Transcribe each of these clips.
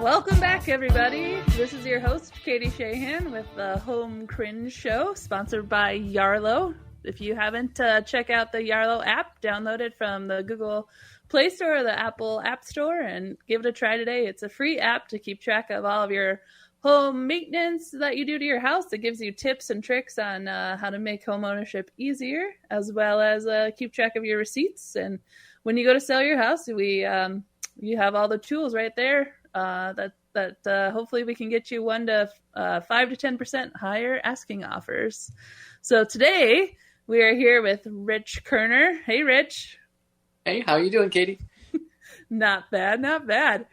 Welcome back, everybody. This is your host, Katie Shahan, with the Home Cringe Show, sponsored by Yarlow. If you haven't, check out the Yarlow app. Download it from the Google Play Store or the Apple App Store and give it a try today. It's a free app to keep track of all of your home maintenance that you do to your house. It gives you tips and tricks on how to make home ownership easier, as well as keep track of your receipts. And when you go to sell your house, you have all the tools right there. That hopefully we can get you 5 to 10% higher asking offers. So today we are here with Rich Kerner. Hey, Rich. Hey, how you doing, Katie? Not bad, not bad.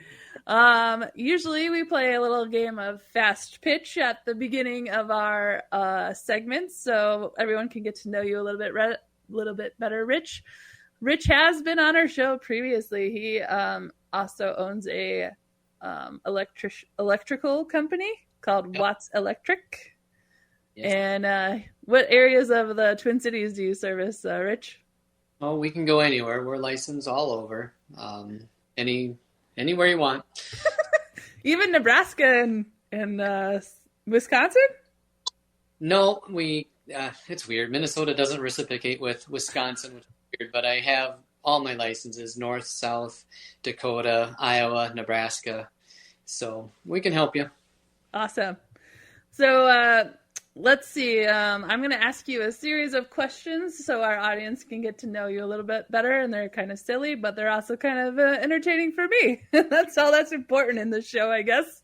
Usually we play a little game of fast pitch at the beginning of our segments, so everyone can get to know you a little bit better. Rich has been on our show previously. He also owns a electrical company called Watts Electric. Yes. And what areas of the Twin Cities do you service, Rich? Oh, we can go anywhere. We're licensed all over. Anywhere you want. Even Nebraska and Wisconsin? No, it's weird. Minnesota doesn't reciprocate with Wisconsin, which is weird, but I have all my licenses, North, South, Dakota, Iowa, Nebraska. So we can help you. Awesome. So let's see. I'm going to ask you a series of questions so our audience can get to know you a little bit better. And they're kind of silly, but they're also kind of entertaining for me. That's all that's important in this show, I guess.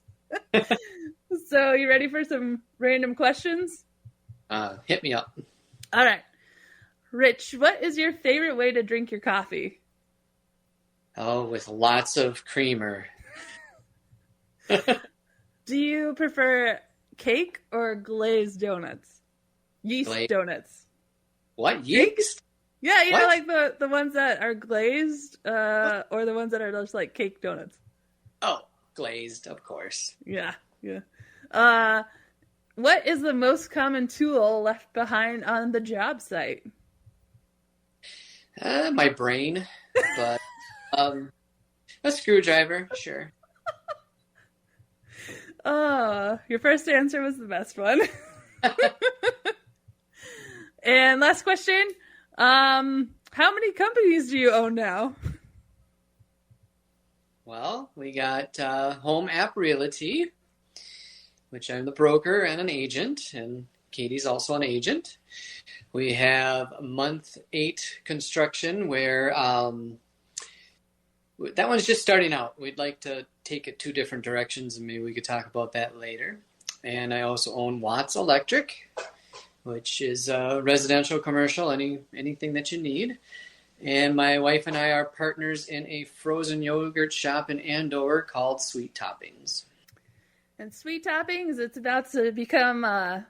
So you ready for some random questions? Hit me up. All right. Rich, what is your favorite way to drink your coffee? Oh, with lots of creamer. Do you prefer cake or glazed donuts? Yeast donuts. What? Yeast? Yeah, you know, like the ones that are glazed or the ones that are just like cake donuts. Oh, glazed, of course. Yeah. What is the most common tool left behind on the job site? My brain, but a screwdriver, sure. Oh, your first answer was the best one. And last question, how many companies do you own now? Well, we got Home App Realty, which I'm the broker and an agent, and Katie's also an agent. We have Month 8 Construction, where that one's just starting out. We'd like to take it 2 different directions, and maybe we could talk about that later. And I also own Watts Electric, which is residential, commercial, anything that you need. And my wife and I are partners in a frozen yogurt shop in Andover called Sweet Toppings. And Sweet Toppings, it's about to become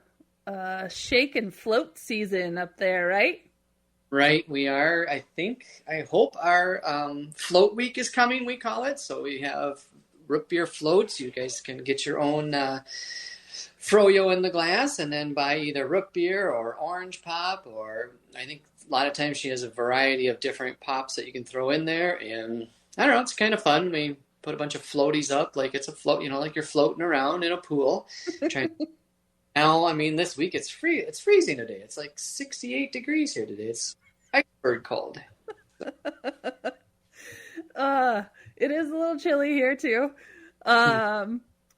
shake and float season up there, right? Right, we are. I hope our float week is coming, we call it. So we have root beer floats. You guys can get your own froyo in the glass and then buy either root beer or orange pop, or I think a lot of times she has a variety of different pops that you can throw in there. And I don't know, it's kind of fun. We put a bunch of floaties up like it's a float, like you're floating around in a pool. Now, I mean, this week it's freezing today. It's like 68 degrees here today. It's iceberg cold. It is a little chilly here too.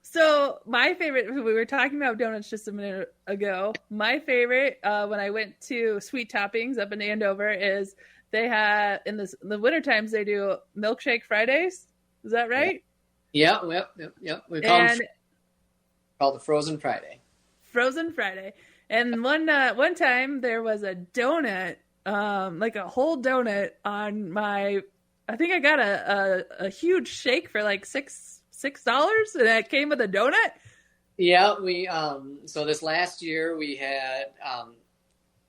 So my favorite, we were talking about donuts just a minute ago. My favorite, when I went to Sweet Toppings up in Andover, is they have, in the winter times, they do milkshake Fridays. Is that right? Yeah. We call them called the Frozen Friday. Frozen Friday. And one time there was a donut, like a whole donut on my, I think I got a huge shake for like $6, and it came with a donut. Yeah, we so this last year we had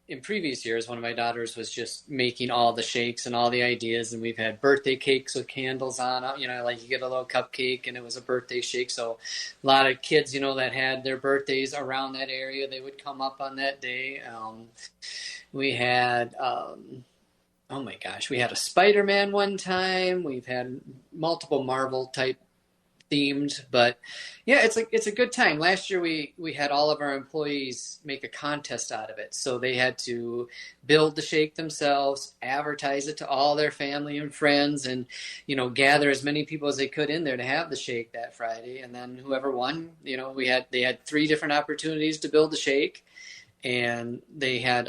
in previous years, one of my daughters was just making all the shakes and all the ideas, and we've had birthday cakes with candles on it. Like you get a little cupcake, and it was a birthday shake. So a lot of kids, that had their birthdays around that area, they would come up on that day. We had, oh my gosh, we had a Spider-Man one time. We've had multiple Marvel type themed, but yeah, it's a good time. Last year we had all of our employees make a contest out of it. So they had to build the shake themselves, advertise it to all their family and friends, and gather as many people as they could in there to have the shake that Friday. And then whoever won, they had 3 different opportunities to build the shake, and they had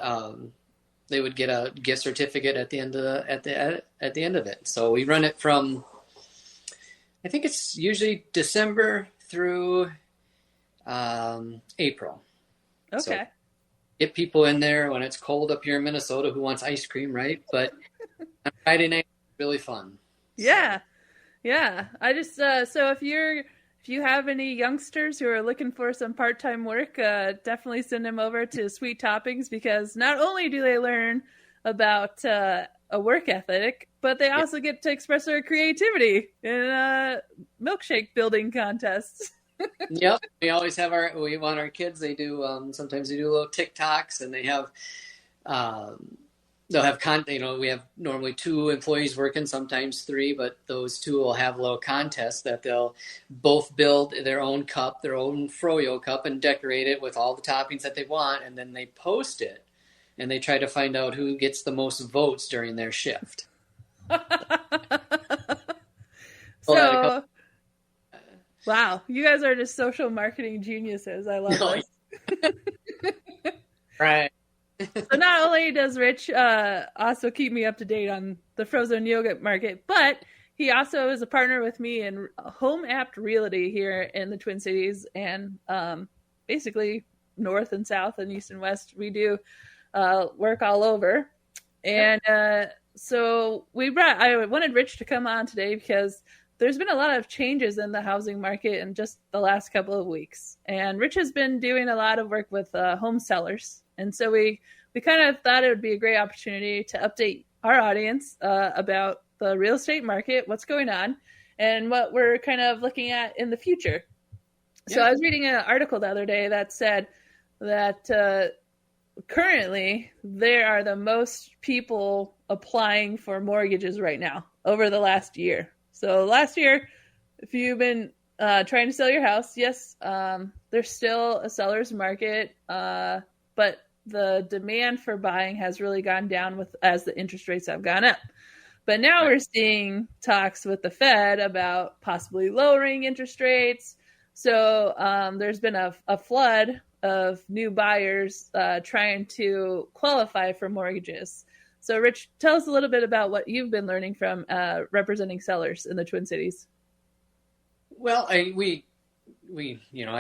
they would get a gift certificate at the end of it. So we run it from, I think it's usually December through April. Okay. So get people in there when it's cold up here in Minnesota who wants ice cream, right? But on Friday night, really fun. Yeah. I just so if you have any youngsters who are looking for some part-time work, definitely send them over to Sweet Toppings, because not only do they learn about a work ethic, but they also get to express their creativity in milkshake building contests. Yep, we always have we want our kids. They do sometimes they do little TikToks, and they have they'll have we have normally 2 employees working, sometimes 3, but those 2 will have a little contest that they'll both build their own cup, their own froyo cup, and decorate it with all the toppings that they want, and then they post it, and they try to find out who gets the most votes during their shift. So, wow, you guys are just social marketing geniuses. I love this. Right. So not only does Rich also keep me up to date on the frozen yogurt market, but he also is a partner with me in Home App Realty here in the Twin Cities, and basically north and south and east and west. We do work all over. And so I wanted Rich to come on today because there's been a lot of changes in the housing market in just the last couple of weeks. And Rich has been doing a lot of work with home sellers. And so we kind of thought it would be a great opportunity to update our audience about the real estate market, what's going on, and what we're kind of looking at in the future. Yeah. So I was reading an article the other day that said that currently there are the most people applying for mortgages right now over the last year. So last year, if you've been trying to sell your house, yes, there's still a seller's market, but the demand for buying has really gone down as the interest rates have gone up. But now we're seeing talks with the Fed about possibly lowering interest rates. So there's been a flood of new buyers trying to qualify for mortgages. So Rich, tell us a little bit about what you've been learning from representing sellers in the Twin Cities. Well, I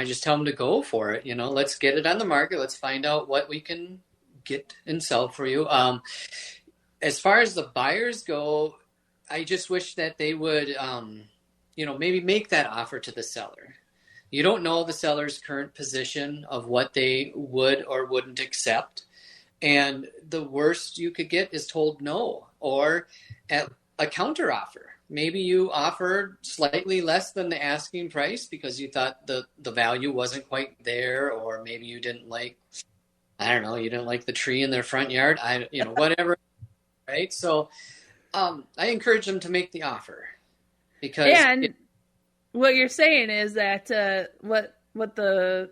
just tell them to go for it. Let's get it on the market. Let's find out what we can get and sell for you. As far as the buyers go, I just wish that they would, maybe make that offer to the seller. You don't know the seller's current position of what they would or wouldn't accept. And the worst you could get is told no, or at a counter offer. Maybe you offered slightly less than the asking price because you thought the value wasn't quite there, or maybe you didn't like, you didn't like the tree in their front yard. Whatever, right? So I encourage them to make the offer, because what you're saying is that what the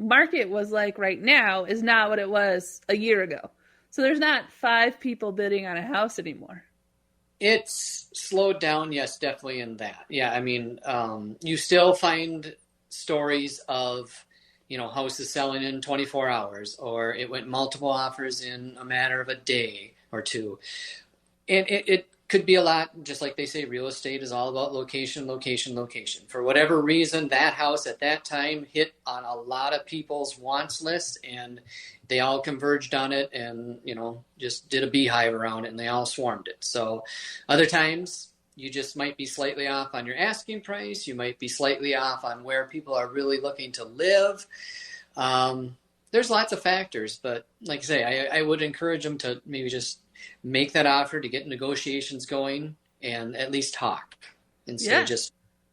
market was like right now is not what it was a year ago. So there's not 5 people bidding on a house anymore. It's slowed down, yes, definitely in that. Yeah, I mean, you still find stories of, houses selling in 24 hours, or it went multiple offers in a matter of a day or 2. And it could be a lot, just like they say, real estate is all about location, location, location. For whatever reason, that house at that time hit on a lot of people's wants list, and they all converged on it and, just did a beehive around it, and they all swarmed it. So other times you just might be slightly off on your asking price. You might be slightly off on where people are really looking to live. there's lots of factors, but like I say, I would encourage them to maybe just make that offer to get negotiations going and at least talk instead of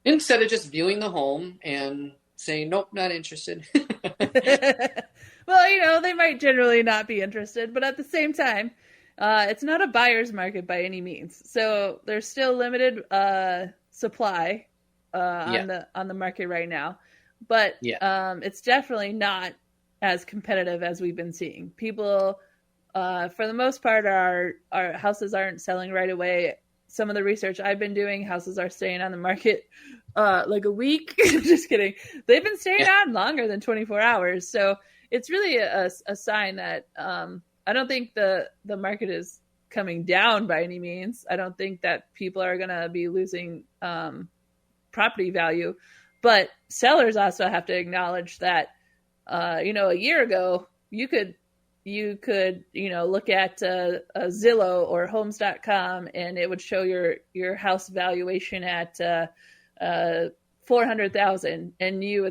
Yeah. just viewing the home and saying nope, not interested. Well, they might generally not be interested, but at the same time, it's not a buyer's market by any means. So there's still limited supply on the market right now, but Yeah. it's definitely not as competitive as we've been seeing. People, for the most part, our houses aren't selling right away. Some of the research I've been doing, houses are staying on the market like a week. Just kidding. They've been staying on longer than 24 hours. So it's really a sign that I don't think the market is coming down by any means. I don't think that people are going to be losing property value. But sellers also have to acknowledge that, a year ago, you could look at Zillow or Homes.com, and it would show your house valuation at $400,000, and you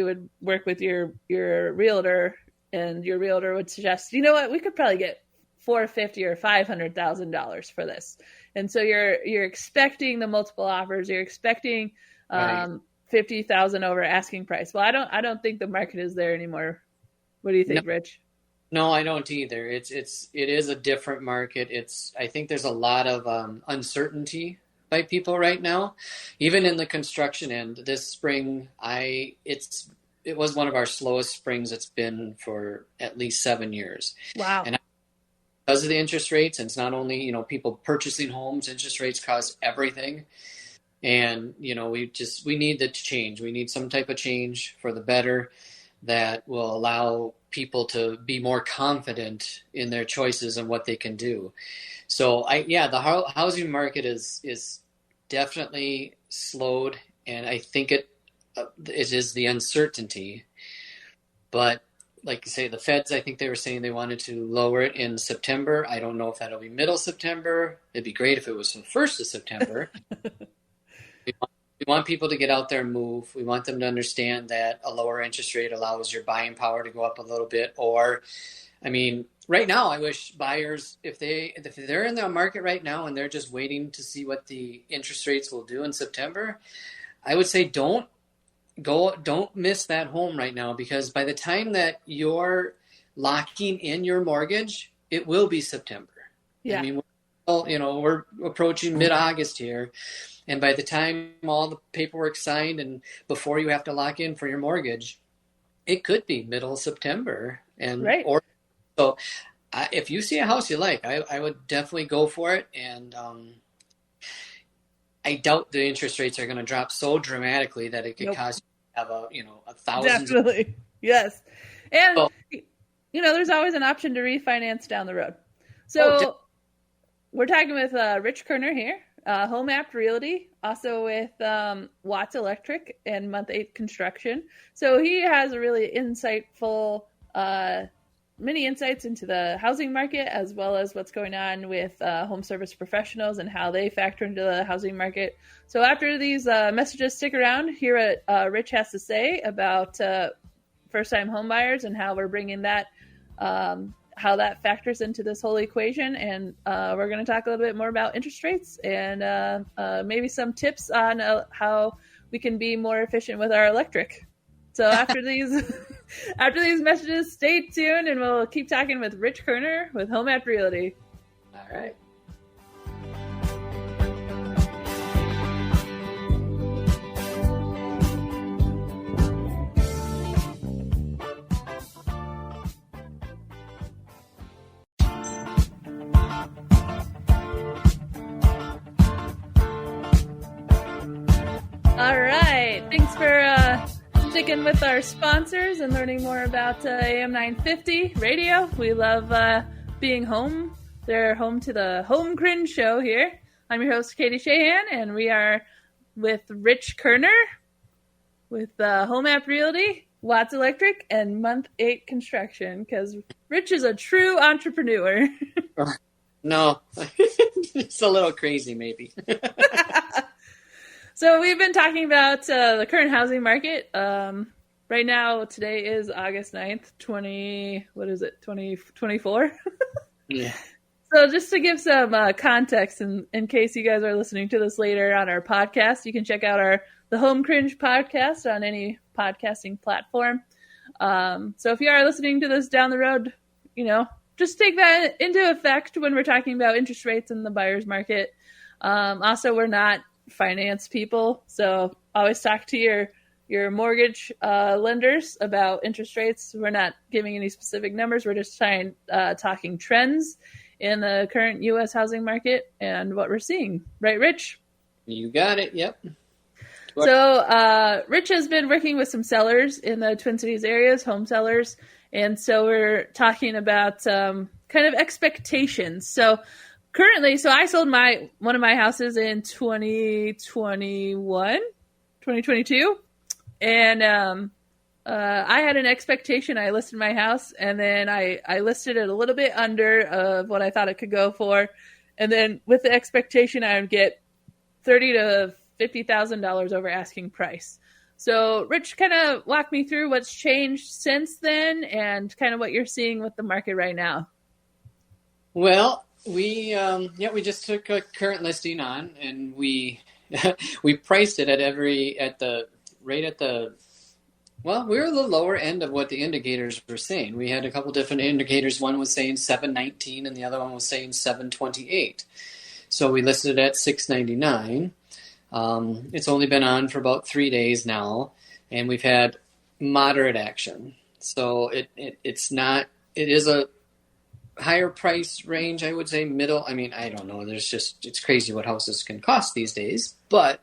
would work with your realtor, and your realtor would suggest, you know what, we could probably get $450,000 or $500,000 for this, and so you're expecting the multiple offers, you're expecting Right. 50,000 over asking price. Well, I don't think the market is there anymore. What do you think, No, Rich? no, I don't either. It is a different market. I think there's a lot of uncertainty by people right now, even in the construction end. This spring, it was one of our slowest springs it's been for at least 7 years. Wow. And because of the interest rates, and it's not only, people purchasing homes, interest rates cause everything. And, we need the change. We need some type of change for the better that will allow people to be more confident in their choices and what they can do. So the housing market is definitely slowed, and I think it is the uncertainty. But like you say, the Feds, I think they were saying they wanted to lower it in September. I don't know if that'll be middle September. It'd be great if it was the 1st of September. We want people to get out there and move. We want them to understand that a lower interest rate allows your buying power to go up a little bit. Or, right now, I wish buyers, if they're in the market right now and they're just waiting to see what the interest rates will do in September, I would say don't miss that home right now, because by the time that you're locking in your mortgage, it will be September. Yeah. We're approaching mid-August here. And by the time all the paperwork's signed and before you have to lock in for your mortgage, it could be middle September. And right. So if you see a house you like, I would definitely go for it. And I doubt the interest rates are going to drop so dramatically that it could cause you to have a thousand. Definitely. Yes. And, there's always an option to refinance down the road. So we're talking with Rich Kerner here. Home App Realty, also with Watts Electric and Month 8 Construction. So he has a really insightful, many insights into the housing market, as well as what's going on with home service professionals and how they factor into the housing market. So after these messages, stick around, hear what Rich has to say about first-time home buyers and how we're bringing that how that factors into this whole equation. And we're going to talk a little bit more about interest rates and maybe some tips on how we can be more efficient with our electric. So after these messages, stay tuned and we'll keep talking with Rich Kerner with Home App Realty. All right. All right. Thanks for sticking with our sponsors and learning more about AM 950 radio. We love being home. They're home to the Home Cringe show here. I'm your host, Katie Shahan, and we are with Rich Kerner with Home App Realty, Watts Electric, and Month 8 Construction, because Rich is a true entrepreneur. No, it's a little crazy maybe. So we've been talking about the current housing market, right now, today is August 9th, 2024. Yeah. So just to give some context, in case you guys are listening to this later on our podcast, you can check out the Home Cringe podcast on any podcasting platform. So if you are listening to this down the road, just take that into effect when we're talking about interest rates in the buyer's market. Also, we're not finance people, so always talk to your mortgage lenders about interest rates. We're not giving any specific numbers. We're just talking trends in the current U.S. housing market and what we're seeing. Right, Rich? You got it. Yep. So Rich has been working with some sellers in the Twin Cities areas, home sellers. And so we're talking about kind of expectations. So currently, I sold one of my houses in 2022. And I had an expectation. I listed my house, and then I listed it a little bit under of what I thought it could go for. And then with the expectation I would get $30,000 to $50,000 over asking price. So Rich, kind of walk me through what's changed since then and kind of what you're seeing with the market right now. Well, we just took a current listing on, and we priced it we were the lower end of what the indicators were saying. We had a couple different indicators. One was saying 719 and the other one was saying 728. So we listed it at 699. It's only been on for about 3 days now, and we've had moderate action. So it is a higher price range, I would say, middle. I mean, I don't know. It's crazy what houses can cost these days, but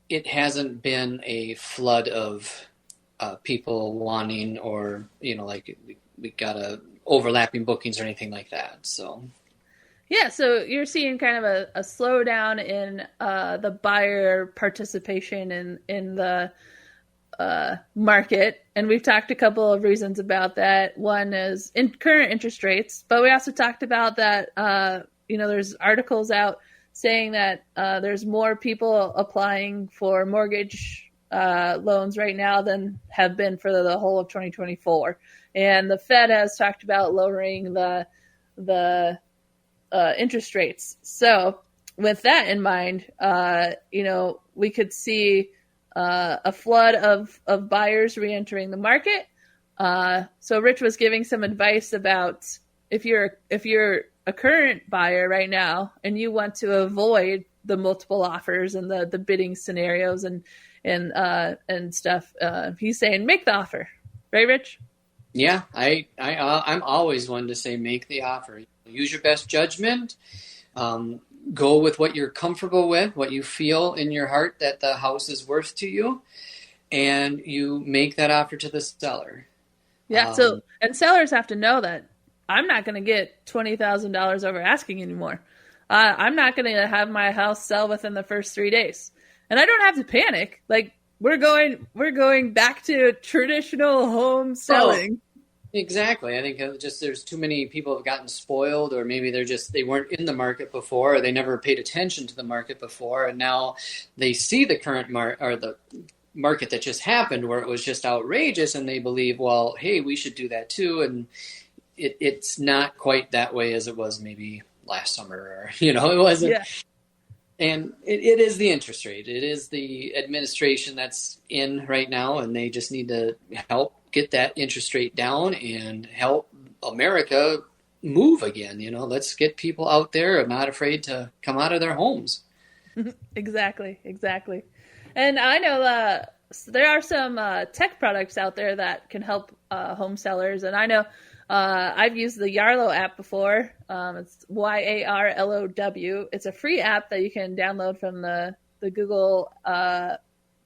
it hasn't been a flood of people wanting, or, like we got overlapping bookings or anything like that. So. Yeah, so you're seeing kind of a slowdown in the buyer participation in the market, and we've talked a couple of reasons about that. One is in current interest rates, but we also talked about that. There's articles out saying that there's more people applying for mortgage loans right now than have been for the whole of 2024, and the Fed has talked about lowering the interest rates. So with that in mind, we could see a flood of buyers re-entering the market. So Rich was giving some advice about if you're a current buyer right now and you want to avoid the multiple offers and the bidding scenarios and stuff, he's saying make the offer, right, Rich? Yeah, I'm always one to say make the offer. Use your best judgment. Go with what you're comfortable with, what you feel in your heart that the house is worth to you, and you make that offer to the seller. Yeah, and sellers have to know that I'm not going to get $20,000 over asking anymore. I'm not going to have my house sell within the first 3 days, and I don't have to panic. Like we're going back to traditional home selling. Oh, exactly. I think there's too many people have gotten spoiled, or maybe they weren't in the market before, or they never paid attention to the market before, and now they see the current the market that just happened where it was just outrageous, and they believe, well, hey, we should do that too, and it's not quite that way as it was maybe last summer, or it wasn't. Yeah. And it is the interest rate. It is the administration that's in right now, and they just need to help get that interest rate down and help America move again. Let's get people out there and not afraid to come out of their homes. Exactly. And I know there are some tech products out there that can help home sellers. And I know I've used the Yarlow app before. It's Yarlow. It's a free app that you can download from the Google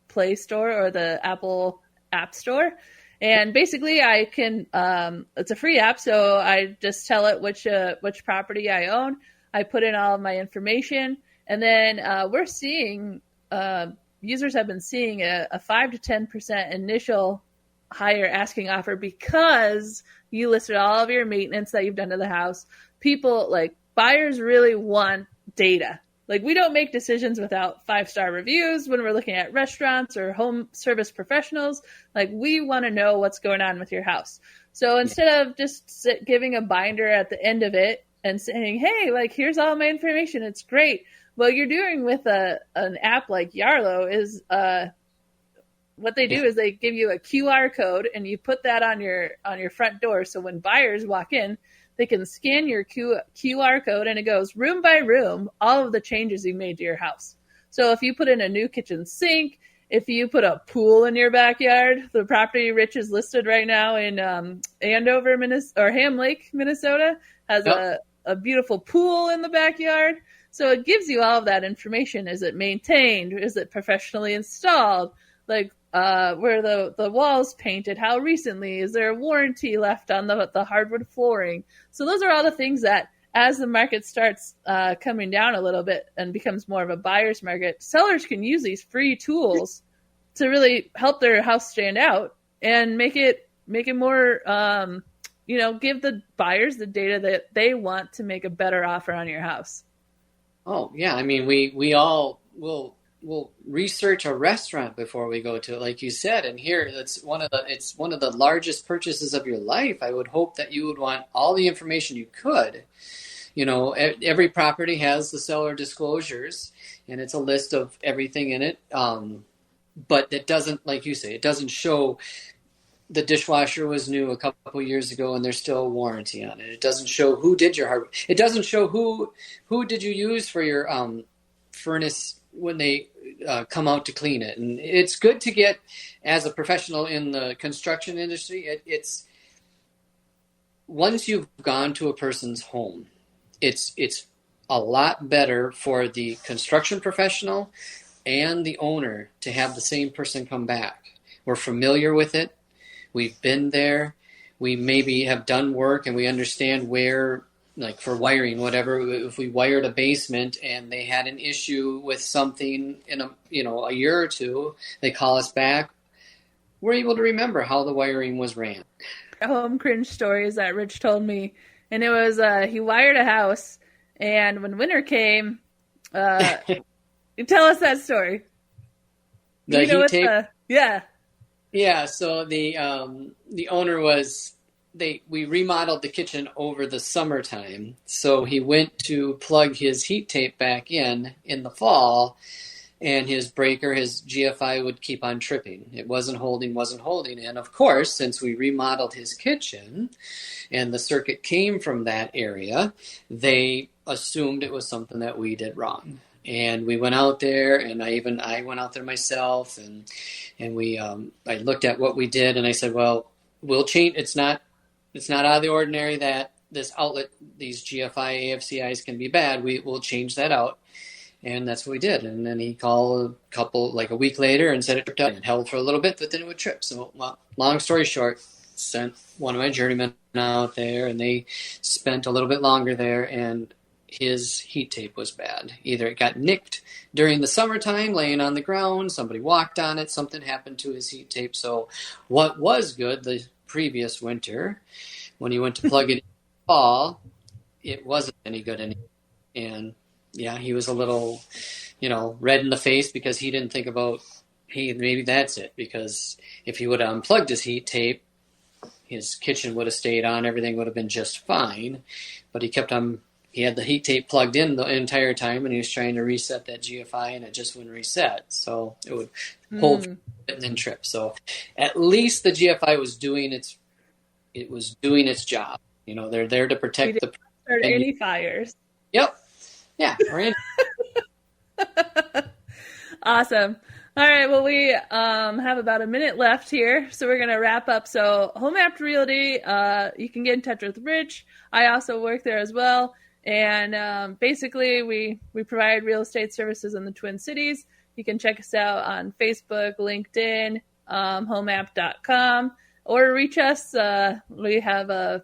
Play Store or the Apple App Store. And basically I can, it's a free app. So I just tell it which property I own. I put in all of my information, and then we're seeing, users have been seeing a 5 to 10% initial higher asking offer because you listed all of your maintenance that you've done to the house. People, like buyers, really want data. Like, we don't make decisions without 5-star reviews when we're looking at restaurants or home service professionals. Like, we want to know what's going on with your house. So instead of just giving a binder at the end of it and saying, hey, like, here's all my information, it's great. What you're doing with an app like Yarlow is what they do is they give you a QR code, and you put that on your front door. So when buyers walk in, they can scan your QR code, and it goes room by room, all of the changes you made to your house. So if you put in a new kitchen sink, if you put a pool in your backyard, the property Rich is listed right now in Andover, or Ham Lake, Minnesota, has a beautiful pool in the backyard. So it gives you all of that information. Is it maintained? Is it professionally installed? Like, where the walls painted, how recently, is there a warranty left on the hardwood flooring? So those are all the things that, as the market starts coming down a little bit and becomes more of a buyer's market, sellers can use these free tools to really help their house stand out and make it more, give the buyers the data that they want to make a better offer on your house. Oh yeah, I mean, we all will research a restaurant before we go to it, like you said. And here, it's one of the largest purchases of your life. I would hope that you would want all the information you could. Every property has the seller disclosures, and it's a list of everything in it. But it doesn't, like you say, it doesn't show the dishwasher was new a couple years ago and there's still a warranty on it. It doesn't show who did your hardware. It doesn't show who did you use for your furnace when they come out to clean it. And it's good to get, as a professional in the construction industry, it's once you've gone to a person's home, it's a lot better for the construction professional and the owner to have the same person come back. We're familiar with it. We've been there. We maybe have done work and we understand where, like for wiring, whatever, if we wired a basement and they had an issue with something in a year or two, they call us back. We're able to remember how the wiring was ran. Home cringe stories that Rich told me. And it was, he wired a house, and when winter came, tell us that story. The heat tape? Yeah. Yeah, so the owner we remodeled the kitchen over the summertime. So he went to plug his heat tape back in the fall, and his breaker, his GFI, would keep on tripping. It wasn't holding. And of course, since we remodeled his kitchen and the circuit came from that area, they assumed it was something that we did wrong. And we went out there, and I went out there myself, and we I looked at what we did, and I said, well, we'll change. It's not out of the ordinary that this outlet, these GFI AFCIs can be bad. We will change that out. And that's what we did. And then he called a week later and said it tripped out and held for a little bit, but then it would trip. So, well, long story short, sent one of my journeymen out there, and they spent a little bit longer there, and his heat tape was bad. Either it got nicked during the summertime, laying on the ground, somebody walked on it, something happened to his heat tape. So what was good the previous winter, when he went to plug it in the fall, it wasn't any good anymore. And yeah, he was a little, red in the face because he didn't think about, hey, maybe that's it. Because if he would have unplugged his heat tape, his kitchen would have stayed on, everything would have been just fine. But he had the heat tape plugged in the entire time, and he was trying to reset that GFI, and it just wouldn't reset. So it would hold and then trip. So at least the GFI was doing its job. They're there to protect the. Start any fires. Yep. Yeah. Awesome. All right. Well, we have about a minute left here, so we're going to wrap up. So Home App Realty, you can get in touch with Rich. I also work there as well. And basically, we provide real estate services in the Twin Cities. You can check us out on Facebook, LinkedIn, homeapp.com, or reach us. We have a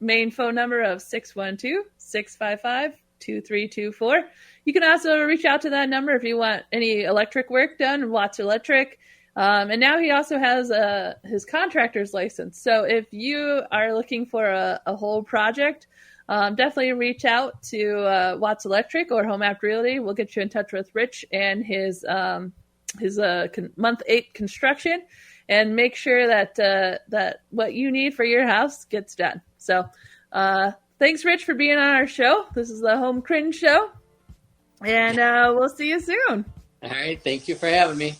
main phone number of 612-655-2324. You can also reach out to that number if you want any electric work done, Watts Electric. And now he also has his contractor's license. So if you are looking for a whole project, definitely reach out to Watts Electric or Home App Realty. We'll get you in touch with Rich and his month 8 construction, and make sure that what you need for your house gets done. So thanks, Rich, for being on our show. This is the Home Cringe Show, and we'll see you soon. All right. Thank you for having me.